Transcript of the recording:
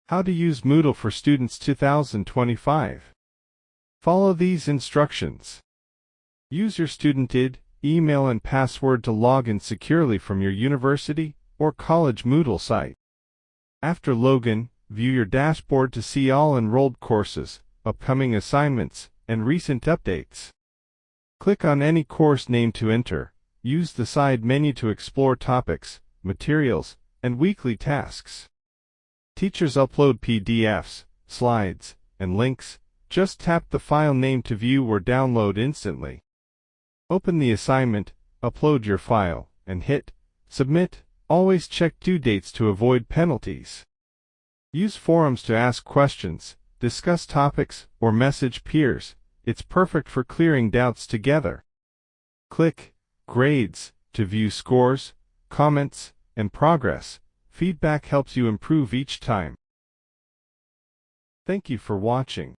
How to use Moodle for Students 2025. Follow these instructions. Use your student ID, email and password to log in securely from your university or college Moodle site. After login, view your dashboard to see all enrolled courses, upcoming assignments, and recent updates. Click on any course name to enter. Use the side menu to explore topics, materials, and weekly tasks. Teachers upload PDFs, slides, and links. Just tap the file name to view or download instantly. Open the assignment, upload your file, and hit Submit. Always check due dates to avoid penalties. Use forums to ask questions, discuss topics, or message peers. It's perfect for clearing doubts together. Click Grades to view scores, comments, and progress. Feedback helps you improve each time. Thank you for watching.